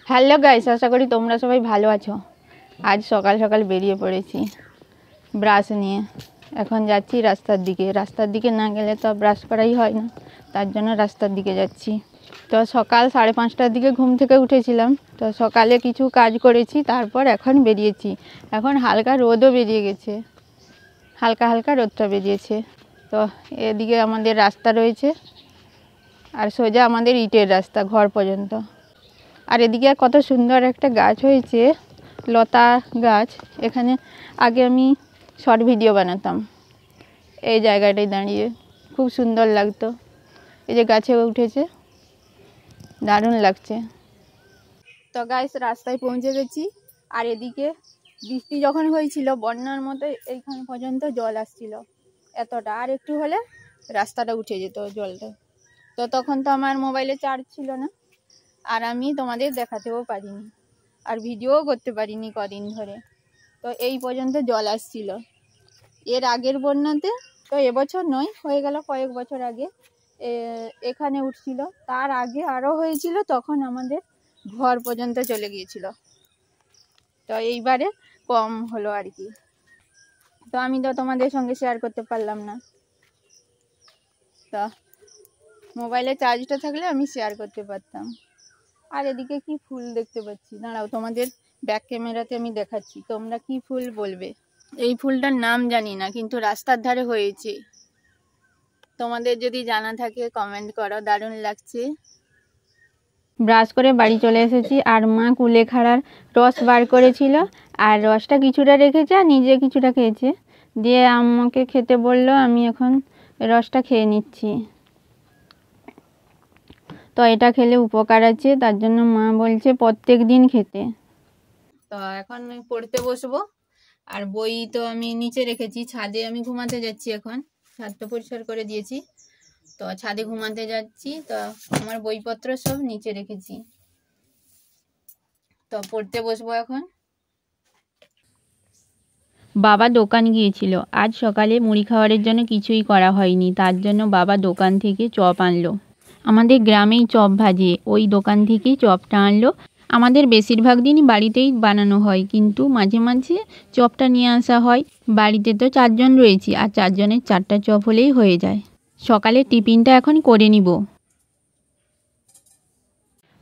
Hello guys, আশা করি তোমরা সবাই ভালো আছো। আজ সকাল সকাল বেরিয়ে পড়েছি ব্রাশ নিয়ে। এখন যাচ্ছি রাস্তার দিকে না গেলে তো ব্রাশ করাই হয় না, তার জন্য রাস্তার দিকে যাচ্ছি। তো সকাল 5:30টার দিকে ঘুম থেকে উঠেছিলাম, তো সকালে কিছু কাজ করেছি, তারপর এখন বেরিয়েছি। এখন হালকা রোদও বেরিয়ে গেছে, হালকা হালকা রোদটা বেরিয়েছে। তো এদিকে আমাদের রাস্তা রয়েছে, আর সোজা আমাদের ইটের রাস্তা ঘর পর্যন্ত। আর এদিকে কত সুন্দর একটা গাছ হয়েছে, লতা গাছ। এখানে আগে আমি শর্ট ভিডিও বানাতাম, এই জায়গাটায় দাঁড়িয়ে খুব সুন্দর লাগতো। এই যে গাছে উঠেছে, দারুণ লাগছে। তো গাইস, রাস্তায় পৌঁছে গেছি। আর এদিকে বৃষ্টি যখন হয়েছিল বন্যার মতো এইখান পর্যন্ত জল আসছিল এতটা, আর একটু হলে রাস্তাটা উঠে যেত জলটা। তো তখন তো আমার মোবাইলে চার্জ ছিল না, আর আমি তোমাদের দেখাতেও পারিনি, আর ভিডিও করতে পারিনি কদিন ধরে। তো এই পর্যন্ত জল আসছিল। এর আগের বন্যাতে, তো এবছর নয়, হয়ে গেল কয়েক বছর আগে, এখানে উঠছিল। তার আগে আরও হয়েছিল, তখন আমাদের ঘর পর্যন্ত চলে গিয়েছিল। তো এইবারে কম হলো আর কি। তো আমি তো তোমাদের সঙ্গে শেয়ার করতে পারলাম না। তো মোবাইলে চার্জটা থাকলে আমি শেয়ার করতে পারতাম। আর এদিকে কি ফুল দেখতে পাচ্ছি, দাঁড়াও তোমাদের ব্যাক ক্যামেরাতে আমি দেখাচ্ছি, তোমরা কি ফুল বলবে। এই ফুলটার নাম জানি না, কিন্তু রাস্তার ধারে হয়েছে। তোমাদের যদি জানা থাকে কমেন্ট করো, দারুণ লাগছে। ব্রাশ করে বাড়ি চলে এসেছি, আর মা কুলেখাড়ার রস বার করেছিল, আর রসটা কিছুটা রেখেছে আর নিজে কিছুটা খেয়েছে, দিয়ে আমাকে খেতে বললো। আমি এখন রসটা খেয়ে নিচ্ছি। তো এটা খেলে উপকার আছে, তার জন্য মা বলছে প্রত্যেক দিন খেতে। তো এখন পড়তে বসবো। আর বই তো আমি নিচে রেখেছি, ছাদে আমি ঘুমাতে যাচ্ছি। এখন ছাদটা পরিষ্কার করে দিয়েছি, তো ছাদে ঘুমাতে যাচ্ছি। তো আমার বইপত্র সব নিচে রেখেছি, তো পড়তে বসবো এখন। বাবা দোকান গিয়েছিল আজ সকালে, মুড়ি খাওয়ারের জন্য কিছুই করা হয়নি, তার জন্য বাবা দোকান থেকে চপ আনলো। আমাদের গ্রামেই চপ ভাজে, ওই দোকান থেকেই চপটা আনলো। আমাদের বেশিরভাগ দিনই বাড়িতেই বানানো হয়, কিন্তু মাঝে মাঝে চপটা নিয়ে আসা হয়। বাড়িতে তো 4 জন রয়েছি, আর 4 জনের 4টা চপ হলেই হয়ে যায়। সকালে টিফিনটা এখন করে নিব।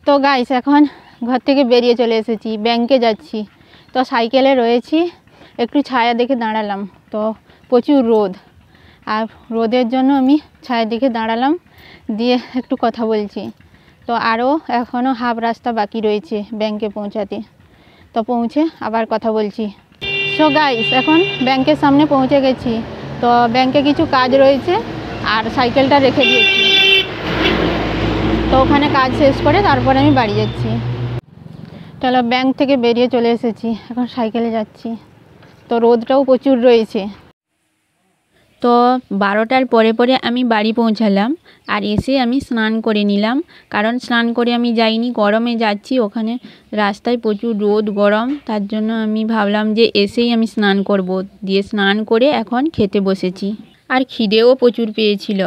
তো গাইস, এখন ঘর থেকে বেরিয়ে চলে এসেছি, ব্যাংকে যাচ্ছি। তো সাইকেলে রয়েছি, একটু ছায়া দেখে দাঁড়ালাম। তো প্রচুর রোদ, আর রোদের জন্য আমি ছায়া দেখে দাঁড়ালাম, দিয়ে একটু কথা বলছি। তো আরও এখনও হাফ রাস্তা বাকি রয়েছে ব্যাংকে পৌঁছাতে, তো পৌঁছে আবার কথা বলছি। সো গাইস, এখন ব্যাংকের সামনে পৌঁছে গেছি। তো ব্যাংকে কিছু কাজ রয়েছে, আর সাইকেলটা রেখে দিয়েছি। তো ওখানে কাজ শেষ করে তারপরে আমি বাড়ি যাচ্ছি। চলো, ব্যাংক থেকে বেরিয়ে চলে এসেছি, এখন সাইকেলে যাচ্ছি। তো রোদটাও প্রচুর রয়েছে। তো 12টার পরে পরে আমি বাড়ি পৌঁছালাম, আর এসে আমি স্নান করে নিলাম, কারণ স্নান করে আমি যাইনি, গরমে যাচ্ছি, ওখানে রাস্তায় প্রচুর রোদ গরম, তার জন্য আমি ভাবলাম যে এসেই আমি স্নান করব। দিয়ে স্নান করে এখন খেতে বসেছি, আর খিদেও প্রচুর পেয়েছিল।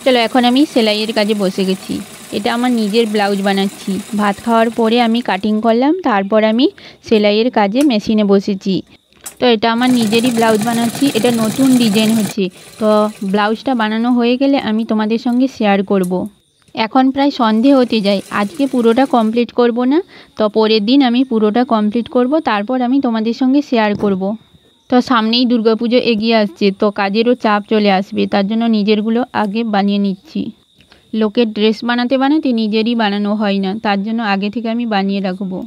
চলো, এখন আমি সেলাইয়ের কাজে বসে গেছি। এটা আমার নিজের ব্লাউজ বানাচ্ছি। ভাত খাওয়ার পরে আমি কাটিং করলাম, তারপর আমি সেলাইয়ের কাজে মেশিনে বসেছি। তো এটা আমার নিজেরই ব্লাউজ বানাচ্ছি, এটা নতুন ডিজাইন হচ্ছে। তো ব্লাউজটা বানানো হয়ে গেলে আমি তোমাদের সঙ্গে শেয়ার করব। এখন প্রায় সন্ধে হতে যায়, আজকে পুরোটা কমপ্লিট করব না, তো পরের দিন আমি পুরোটা কমপ্লিট করব, তারপর আমি তোমাদের সঙ্গে শেয়ার করব। তো সামনেই দুর্গাপুজো এগিয়ে আসছে, তো কাজেরও চাপ চলে আসবে, তার জন্য নিজেরগুলো আগে বানিয়ে নিচ্ছি। লোকের ড্রেস বানাতে বানাতে নিজেরই বানানো হয় না, তার জন্য আগে থেকে আমি বানিয়ে রাখবো।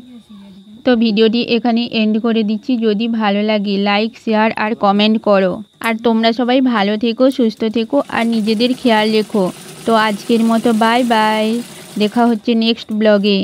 তো ভিডিওটি এখানে এন্ড করে দিচ্ছি। যদি ভালো লাগে লাইক, শেয়ার আর কমেন্ট করো। আর তোমরা সবাই ভালো থেকো, সুস্থ থেকো, আর নিজেদের খেয়াল রেখো। তো আজকের মতো বাই বাই, দেখা হচ্ছে নেক্সট ব্লগে।